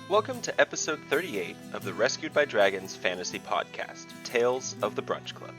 Welcome to episode 38 of the Rescued by Dragons fantasy podcast, Tales of the Brunch Club.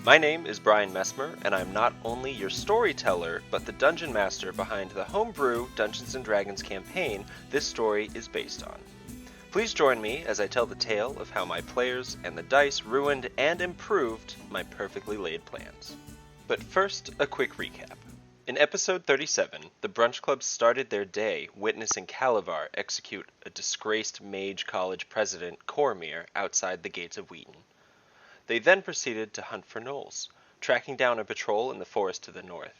My name is Brian Messmer, and I'm not only your storyteller, but the dungeon master behind the homebrew Dungeons & Dragons campaign this story is based on. Please join me as I tell the tale of how my players and the dice ruined and improved my perfectly laid plans. But first, a quick recap. In episode 37, the Brunch Club started their day witnessing Calavar execute a disgraced mage college president, Cormir, outside the gates of Wheaton. They then proceeded to hunt for gnolls, tracking down a patrol in the forest to the north.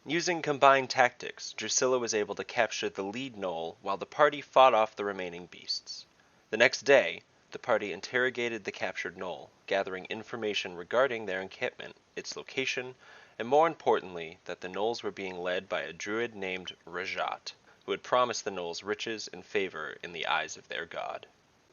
Using combined tactics, Drusilla was able to capture the lead gnoll while the party fought off the remaining beasts. The next day, the party interrogated the captured gnoll, gathering information regarding their encampment, its location, and more importantly, that the gnolls were being led by a druid named Rajat, who had promised the gnolls riches and favor in the eyes of their god.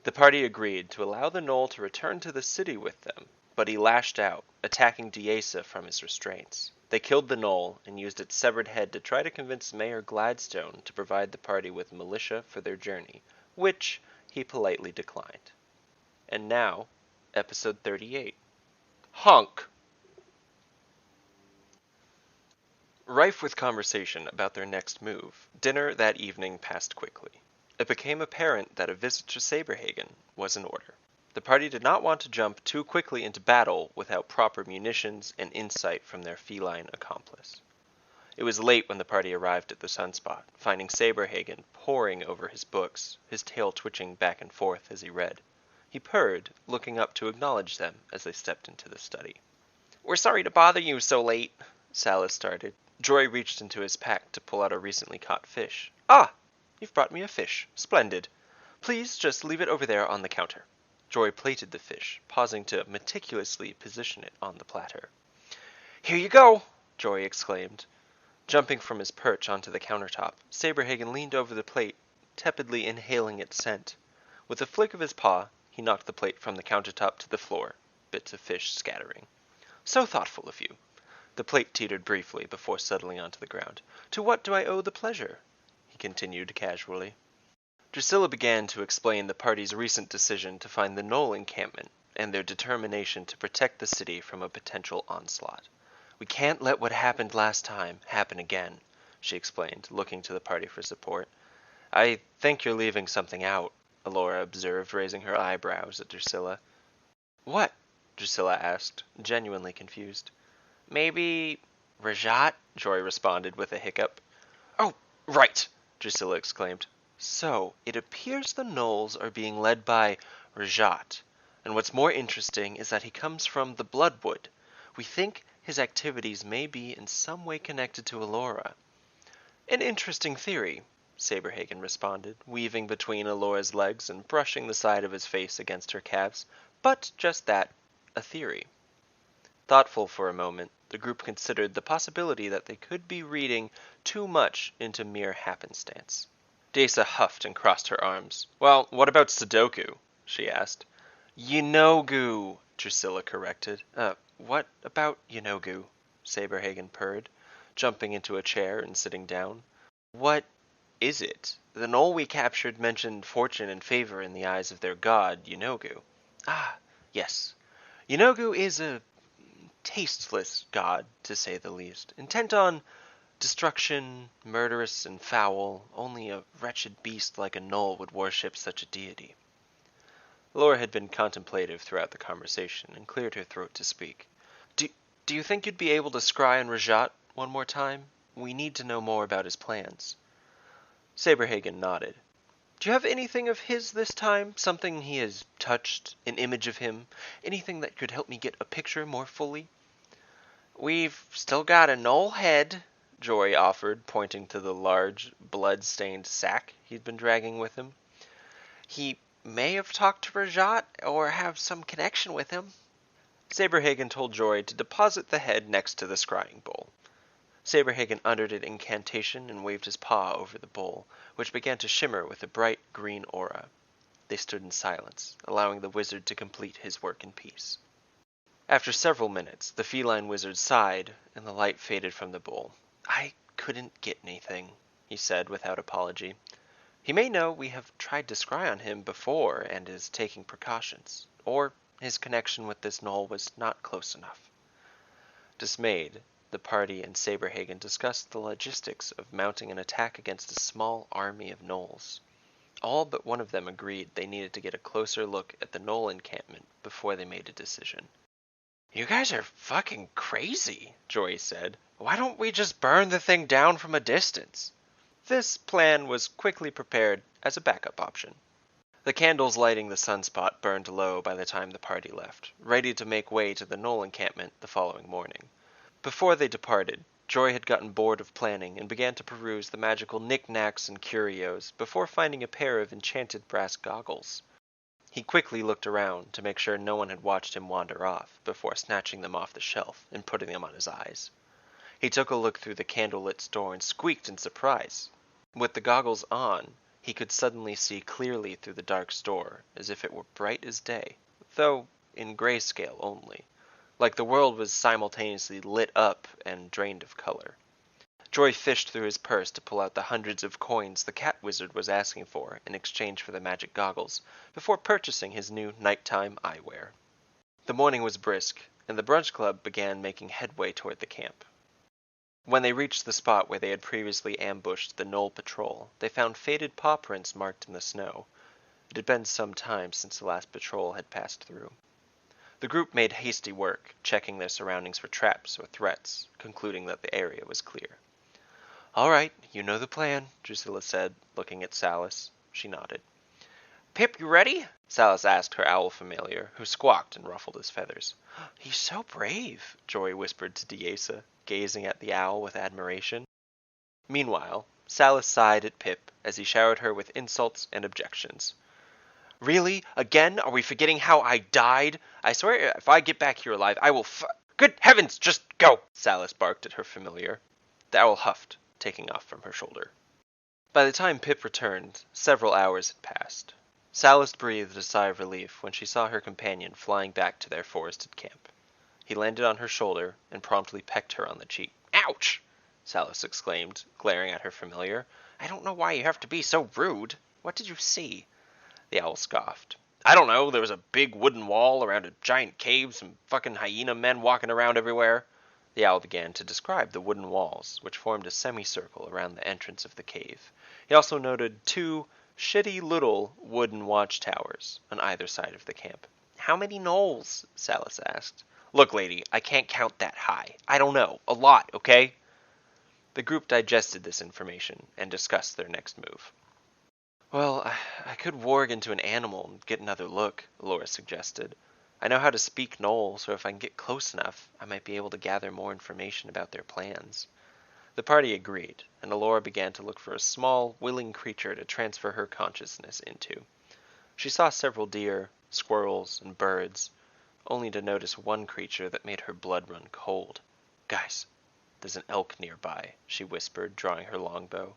The party agreed to allow the gnoll to return to the city with them, but he lashed out, attacking Diesa from his restraints. They killed the gnoll and used its severed head to try to convince Mayor Gladstone to provide the party with militia for their journey, which he politely declined. And now, episode 38. HONK! Rife with conversation about their next move, dinner that evening passed quickly. It became apparent that a visit to Saberhagen was in order. The party did not want to jump too quickly into battle without proper munitions and insight from their feline accomplice. It was late when the party arrived at the sunspot, finding Saberhagen poring over his books, his tail twitching back and forth as he read. He purred, looking up to acknowledge them as they stepped into the study. "We're sorry to bother you so late," Salas started. Joy reached into his pack to pull out a recently caught fish. "Ah, you've brought me a fish. Splendid. Please just leave it over there on the counter." Joy plated the fish, pausing to meticulously position it on the platter. "Here you go," Joy exclaimed. Jumping from his perch onto the countertop, Saberhagen leaned over the plate, tepidly inhaling its scent. With a flick of his paw, he knocked the plate from the countertop to the floor, bits of fish scattering. "So thoughtful of you." The plate teetered briefly before settling onto the ground. "To what do I owe the pleasure?" he continued casually. Drusilla began to explain the party's recent decision to find the gnoll encampment and their determination to protect the city from a potential onslaught. "We can't let what happened last time happen again," she explained, looking to the party for support. "I think you're leaving something out," Alora observed, raising her eyebrows at Drusilla. "What?" Drusilla asked, genuinely confused. "Maybe Rajat?" Joy responded with a hiccup. "Oh, right!" Drusilla exclaimed. "So, it appears the gnolls are being led by Rajat, and what's more interesting is that he comes from the Bloodwood. We think his activities may be in some way connected to Alora." "An interesting theory," Saberhagen responded, weaving between Alora's legs and brushing the side of his face against her calves. "But just that, a theory." Thoughtful for a moment, the group considered the possibility that they could be reading too much into mere happenstance. Desa huffed and crossed her arms. "Well, what about Sudoku?" she asked. "Yinogu," Drusilla corrected. What about Yinogu?" Saberhagen purred, jumping into a chair and sitting down. "What is it? The gnoll we captured mentioned fortune and favor in the eyes of their god, Yinogu." "Ah, yes. Yinogu is a tasteless god, to say the least, intent on destruction, murderous and foul. Only a wretched beast like a gnoll would worship such a deity." Laura had been contemplative throughout the conversation and cleared her throat to speak. Do you think you'd be able to scry on Rajat one more time? We need to know more about his plans." Saberhagen nodded. "Do you have anything of his this time? Something he has touched? An image of him? Anything that could help me get a picture more fully?" "We've still got a gnoll head," Joy offered, pointing to the large, blood-stained sack he'd been dragging with him. "He may have talked to Rajat, or have some connection with him." Saberhagen told Joy to deposit the head next to the scrying bowl. Saberhagen uttered an incantation and waved his paw over the bowl, which began to shimmer with a bright green aura. They stood in silence, allowing the wizard to complete his work in peace. After several minutes, the feline wizard sighed, and the light faded from the bowl. "I couldn't get anything, he said without apology. He may know we have tried to scry on him before and is taking precautions, or his connection with this gnoll was not close enough. Dismayed, the party and Saberhagen discussed the logistics of mounting an attack against a small army of gnolls. All but one of them agreed they needed to get a closer look at the gnoll encampment before they made a decision. "You guys are fucking crazy," Joy said. "Why don't we just burn the thing down from a distance?" This plan was quickly prepared as a backup option. The candles lighting the sunspot burned low by the time the party left, ready to make way to the gnoll encampment the following morning. Before they departed, Joy had gotten bored of planning and began to peruse the magical knickknacks and curios before finding a pair of enchanted brass goggles. He quickly looked around to make sure no one had watched him wander off before snatching them off the shelf and putting them on his eyes. He took a look through the candlelit store and squeaked in surprise. With the goggles on, he could suddenly see clearly through the dark store, as if it were bright as day, though in grayscale only, like the world was simultaneously lit up and drained of color. Joy fished through his purse to pull out the hundreds of coins the cat wizard was asking for in exchange for the magic goggles, before purchasing his new nighttime eyewear. The morning was brisk, and the Brunch Club began making headway toward the camp. When they reached the spot where they had previously ambushed the gnoll patrol, they found faded paw prints marked in the snow. It had been some time since the last patrol had passed through. The group made hasty work, checking their surroundings for traps or threats, concluding that the area was clear. "All right, you know the plan," Drusilla said, looking at Salis. She nodded. "Pip, you ready?" Salis asked her owl familiar, who squawked and ruffled his feathers. "He's so brave," Joy whispered to Diesa, gazing at the owl with admiration. Meanwhile, Salis sighed at Pip as he showered her with insults and objections. "Really? Again? Are we forgetting how I died? I swear if I get back here alive, I will Good heavens, just go!" Salis barked at her familiar. The owl huffed, taking off from her shoulder. By the time Pip returned, several hours had passed. Salis breathed a sigh of relief when she saw her companion flying back to their forested camp. He landed on her shoulder and promptly pecked her on the cheek. "Ouch!" Salis exclaimed, glaring at her familiar. "I don't know why you have to be so rude. What did you see?" The owl scoffed. "I don't know, there was a big wooden wall around a giant cave, some fucking hyena men walking around everywhere." The owl began to describe the wooden walls, which formed a semicircle around the entrance of the cave. He also noted 2 shitty little wooden watchtowers on either side of the camp. "How many gnolls?" Salis asked. "Look, lady, I can't count that high. I don't know. A lot, okay?" The group digested this information and discussed their next move. "Well, I could warg into an animal and get another look," Alora suggested. "I know how to speak gnoll, so if I can get close enough, I might be able to gather more information about their plans." The party agreed, and Alora began to look for a small, willing creature to transfer her consciousness into. She saw several deer, squirrels, and birds, only to notice one creature that made her blood run cold. "Guys, there's an elk nearby," she whispered, drawing her longbow.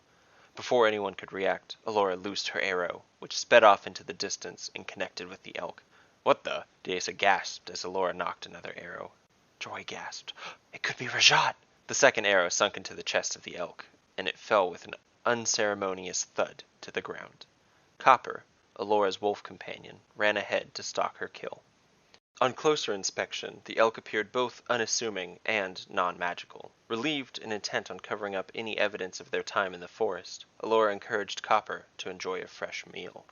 Before anyone could react, Alora loosed her arrow, which sped off into the distance and connected with the elk. "What the?" Diesa gasped as Alora knocked another arrow. Joy gasped. "It could be Rajat!" The second arrow sunk into the chest of the elk, and it fell with an unceremonious thud to the ground. Copper, Alora's wolf companion, ran ahead to stalk her kill. On closer inspection, the elk appeared both unassuming and non-magical. Relieved and intent on covering up any evidence of their time in the forest, Alora encouraged Copper to enjoy a fresh meal.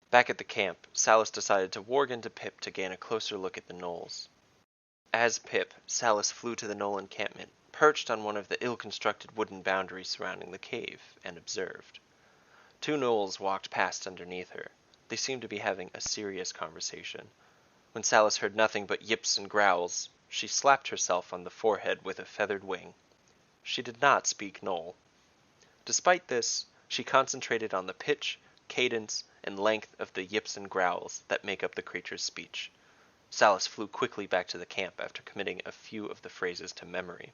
Back at the camp, Salis decided to warg into Pip to gain a closer look at the gnolls. As Pip, Salis flew to the gnoll encampment, perched on one of the ill-constructed wooden boundaries surrounding the cave, and observed. 2 gnolls walked past underneath her. They seemed to be having a serious conversation. When Salis heard nothing but yips and growls, she slapped herself on the forehead with a feathered wing. She did not speak gnoll. Despite this, she concentrated on the pitch, cadence, and length of the yips and growls that make up the creature's speech. Salis flew quickly back to the camp after committing a few of the phrases to memory.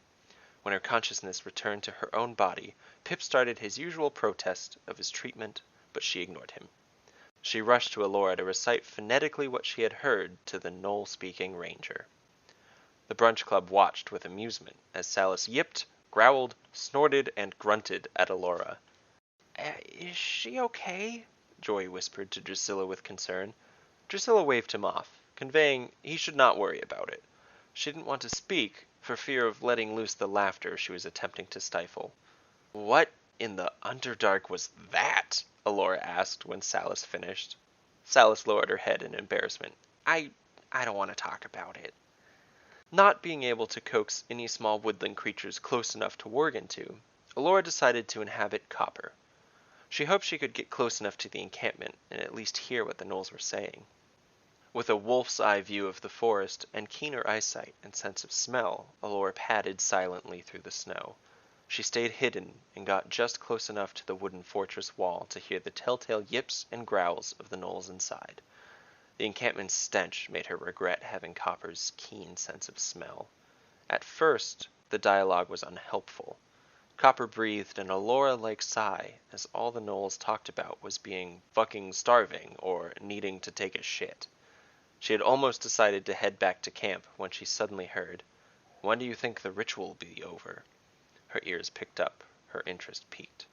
When her consciousness returned to her own body, Pip started his usual protest of his treatment, but she ignored him. She rushed to Alora to recite phonetically what she had heard to the gnoll-speaking ranger. The Brunch Club watched with amusement as Salis yipped, growled, snorted, and grunted at Alora. Is she okay?" Jory whispered to Drusilla with concern. Drusilla waved him off, conveying he should not worry about it. She didn't want to speak, for fear of letting loose the laughter she was attempting to stifle. "What in the Underdark was that?" Alora asked when Salis finished. Salis lowered her head in embarrassment. I don't want to talk about it." Not being able to coax any small woodland creatures close enough to work into, Alora decided to inhabit Copper. She hoped she could get close enough to the encampment and at least hear what the gnolls were saying. With a wolf's eye view of the forest and keener eyesight and sense of smell, Alora padded silently through the snow. She stayed hidden and got just close enough to the wooden fortress wall to hear the telltale yips and growls of the gnolls inside. The encampment's stench made her regret having Copper's keen sense of smell. At first, the dialogue was unhelpful. Copper breathed an Alora-like sigh, as all the gnolls talked about was being fucking starving or needing to take a shit. She had almost decided to head back to camp when she suddenly heard, "When do you think the ritual will be over?" Her ears picked up, her interest piqued.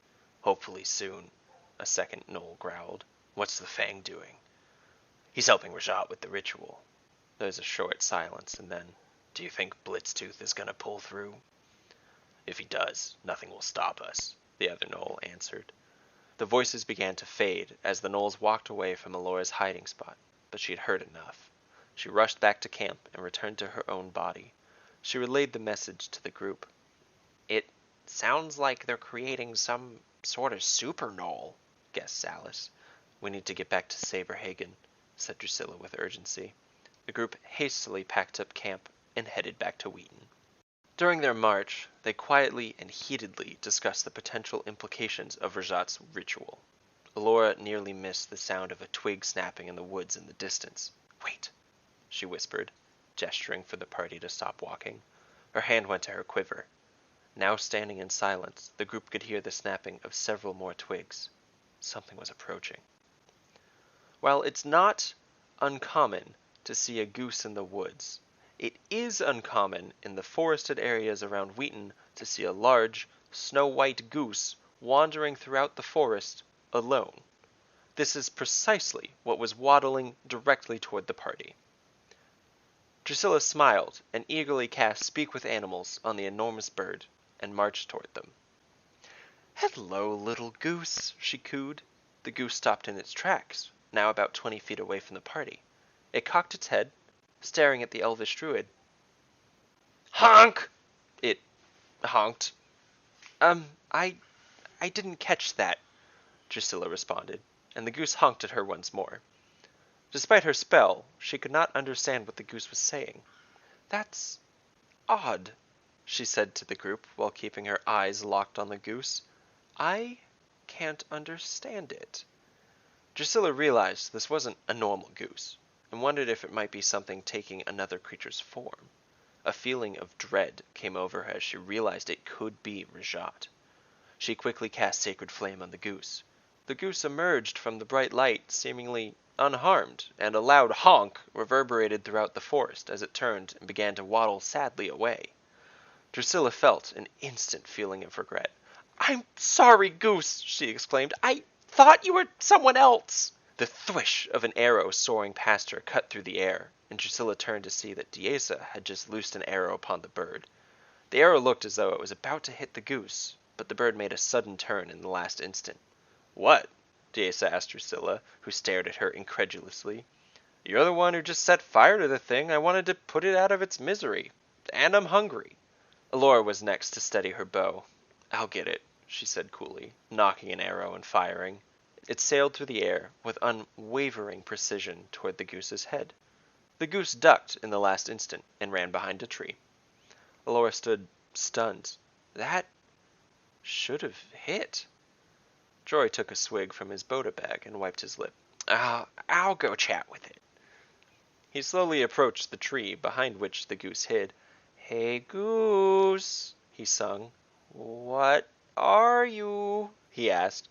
"Hopefully soon," a second gnoll growled. "What's the Fang doing?" "He's helping Rajat with the ritual." There was a short silence, and then, "Do you think Blitztooth is gonna pull through?" "If he does, nothing will stop us," the other gnoll answered. The voices began to fade as the gnolls walked away from Alora's hiding spot, but she had heard enough. She rushed back to camp and returned to her own body. She relayed the message to the group. "It sounds like they're creating some sort of super gnoll," guessed Salis. "We need to get back to Saberhagen," said Drusilla with urgency. The group hastily packed up camp and headed back to Wheaton. During their march, they quietly and heatedly discussed the potential implications of Rajat's ritual. Alora nearly missed the sound of a twig snapping in the woods in the distance. "Wait," she whispered, gesturing for the party to stop walking. Her hand went to her quiver. Now standing in silence, the group could hear the snapping of several more twigs. Something was approaching. While it's not uncommon to see a goose in the woods, it is uncommon in the forested areas around Wheaton to see a large, snow-white goose wandering throughout the forest alone. This is precisely what was waddling directly toward the party. Drusilla smiled and eagerly cast Speak with Animals on the enormous bird and marched toward them. "Hello, little goose," she cooed. The goose stopped in its tracks, now about 20 feet away from the party. It cocked its head, staring at the elvish druid. "Honk!" It honked. I didn't catch that," Drusilla responded, and the goose honked at her once more. Despite her spell, she could not understand what the goose was saying. "That's odd," she said to the group while keeping her eyes locked on the goose. "I can't understand it." Drusilla realized this wasn't a normal goose, and wondered if it might be something taking another creature's form. A feeling of dread came over her as she realized it could be Rajat. She quickly cast Sacred Flame on the goose. The goose emerged from the bright light, seemingly unharmed, and a loud honk reverberated throughout the forest as it turned and began to waddle sadly away. Drusilla felt an instant feeling of regret. "I'm sorry, goose," she exclaimed. "I thought you were someone else." The thwish of an arrow soaring past her cut through the air, and Drusilla turned to see that Diesa had just loosed an arrow upon the bird. The arrow looked as though it was about to hit the goose, but the bird made a sudden turn in the last instant. "What?" Diesa asked Drusilla, who stared at her incredulously. "You're the one who just set fire to the thing. I wanted to put it out of its misery. And I'm hungry." Alora was next to steady her bow. "I'll get it," she said coolly, knocking an arrow and firing. It sailed through the air with unwavering precision toward the goose's head. The goose ducked in the last instant and ran behind a tree. Alora stood stunned. That should have hit. Jory took a swig from his Boda bag and wiped his lip. I'll go chat with it." He slowly approached the tree behind which the goose hid. "Hey, goose," he sung. "What are you?" he asked.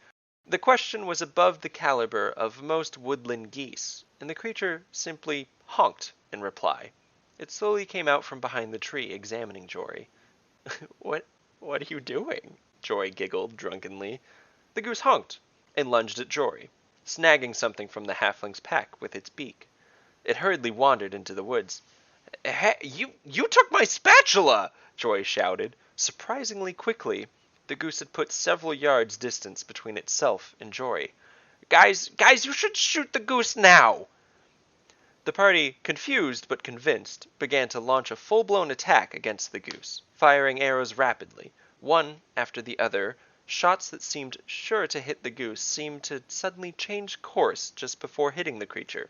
The question was above the caliber of most woodland geese, and the creature simply honked in reply. It slowly came out from behind the tree, examining Jory. What What are you doing? Jory giggled drunkenly. The goose honked and lunged at Jory, snagging something from the halfling's pack with its beak. It hurriedly wandered into the woods. Hey, you took my spatula! Jory shouted. Surprisingly quickly, the goose had put several yards distance between itself and Jory. Guys, you should shoot the goose now! The party, confused but convinced, began to launch a full-blown attack against the goose, firing arrows rapidly, one after the other. Shots that seemed sure to hit the goose seemed to suddenly change course just before hitting the creature.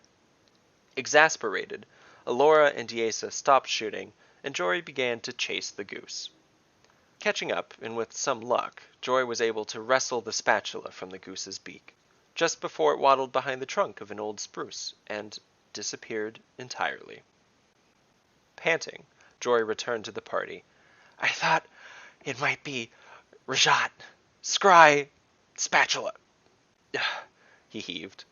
Exasperated, Alora and Diesa stopped shooting, and Jory began to chase the goose. Catching up, and with some luck, Jory was able to wrestle the spatula from the goose's beak, just before it waddled behind the trunk of an old spruce, and disappeared entirely. Panting, Jory returned to the party. I thought it might be Rajat, Scry, Spatula. He heaved,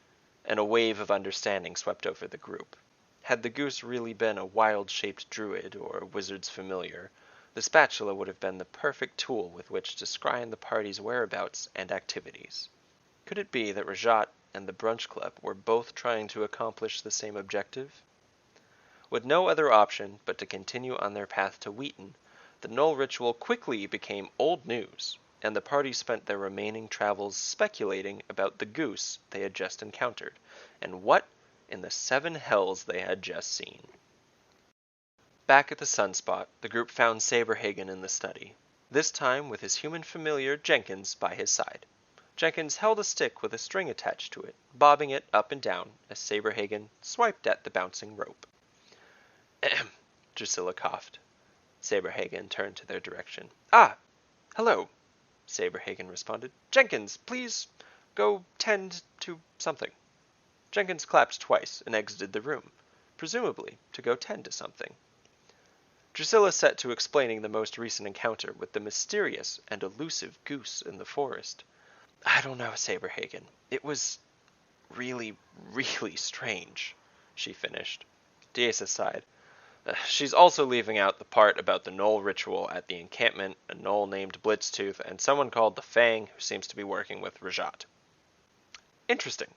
and a wave of understanding swept over the group. Had the goose really been a wild-shaped druid or a wizard's familiar, the spatula would have been the perfect tool with which to scry in the party's whereabouts and activities. Could it be that Rajat and the Brunch Club were both trying to accomplish the same objective? With no other option but to continue on their path to Wheaton, the gnoll ritual quickly became old news, and the party spent their remaining travels speculating about the goose they had just encountered, and what in the seven hells they had just seen. Back at the Sunspot, the group found Saberhagen in the study, this time with his human familiar Jenkins by his side. Jenkins held a stick with a string attached to it, bobbing it up and down as Saberhagen swiped at the bouncing rope. Ahem, Drusilla coughed. Saberhagen turned to their direction. Ah, hello, Saberhagen responded. Jenkins, please go tend to something. Jenkins clapped twice and exited the room, presumably to go tend to something. Drusilla set to explaining the most recent encounter with the mysterious and elusive goose in the forest. I don't know, Saberhagen. It was really, really strange, she finished. Diesa sighed. She's also leaving out the part about the gnoll ritual at the encampment, a gnoll named Blitztooth, and someone called the Fang who seems to be working with Rajat. Interesting,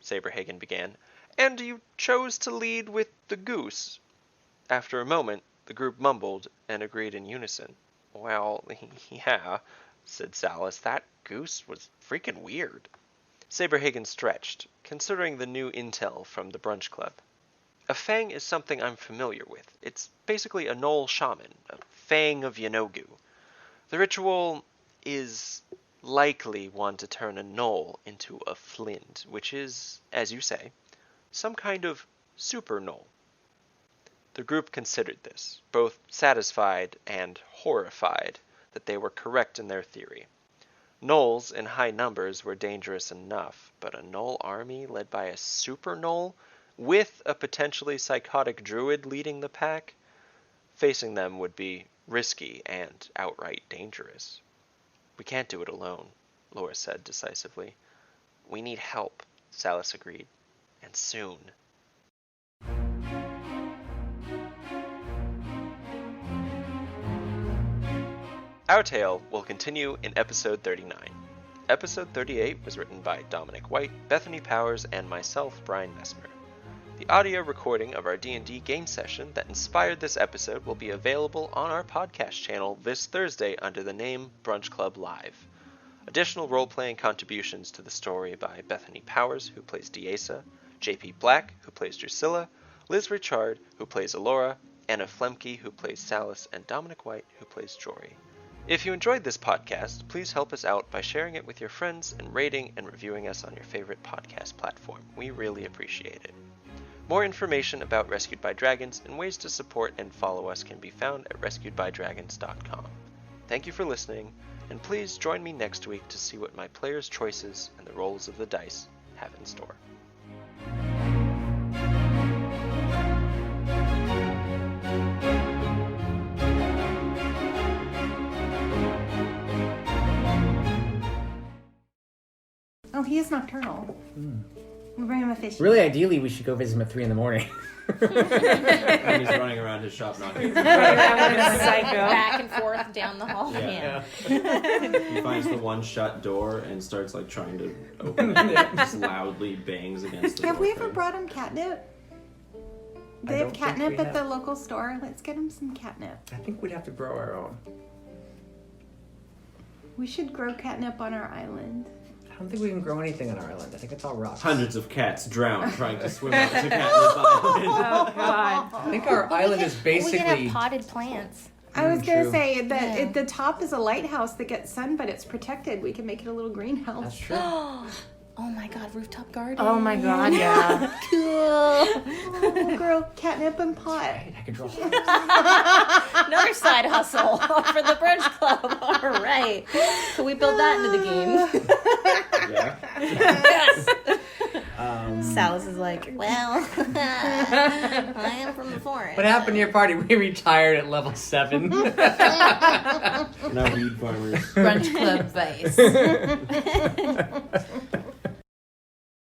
Saberhagen began. And you chose to lead with the goose. After a moment, the group mumbled and agreed in unison. Well, yeah, said Salas. That goose was freaking weird. Saberhagen stretched, considering the new intel from the Brunch Club. A Fang is something I'm familiar with. It's basically a gnoll shaman, a Fang of Yanogu. The ritual is likely one to turn a gnoll into a flint, which is, as you say, some kind of super gnoll. The group considered this, both satisfied and horrified that they were correct in their theory. Gnolls in high numbers were dangerous enough, but a gnoll army led by a super gnoll, with a potentially psychotic druid leading the pack, facing them would be risky and outright dangerous. We can't do it alone, Laura said decisively. We need help, Salas agreed, and soon. Our tale will continue in episode 39. Episode 38 was written by Dominic White, Bethany Powers, and myself, Brian Messmer. The audio recording of our D&D game session that inspired this episode will be available on our podcast channel this Thursday under the name Brunch Club Live. Additional role-playing contributions to the story by Bethany Powers, who plays Diesa, JP Black, who plays Drusilla, Liz Richard, who plays Alora, Anna Flemke, who plays Salas, and Dominic White, who plays Jory. If you enjoyed this podcast, please help us out by sharing it with your friends and rating and reviewing us on your favorite podcast platform. We really appreciate it. More information about Rescued by Dragons and ways to support and follow us can be found at rescuedbydragons.com. Thank you for listening, and please join me next week to see what my players' choices and the rolls of the dice have in store. Oh, he is nocturnal. We'll bring him a fish. Really, ideally, we should go visit him at 3 in the morning. And he's running around his shop knocking. Back and forth down the hall. Yeah. He finds the one shut door and starts like trying to open it. Just loudly bangs against the door. Have we ever brought him catnip? They have catnip at the local store. Let's get him some catnip. I think we'd have to grow our own. We should grow catnip on our island. I don't think we can grow anything on our island. I think it's all rocks. Hundreds of cats drown trying to swim out to Catnip Island. Oh God! I think our island is basically... We can have potted plants. I was going to True. say that the top is a lighthouse that gets sun, but it's protected. We can make it a little greenhouse. That's true. Oh my God, rooftop garden. Oh my God! Yeah. Cool. Oh, girl, catnip and pot. I can draw. Another side hustle for the Brunch Club. All right. Can we build that into the game? Yeah. Yes. Sal's is like, Well, I am from the forest. What happened to your party? We retired at level 7. Now weed farmers. Brunch Club Vice.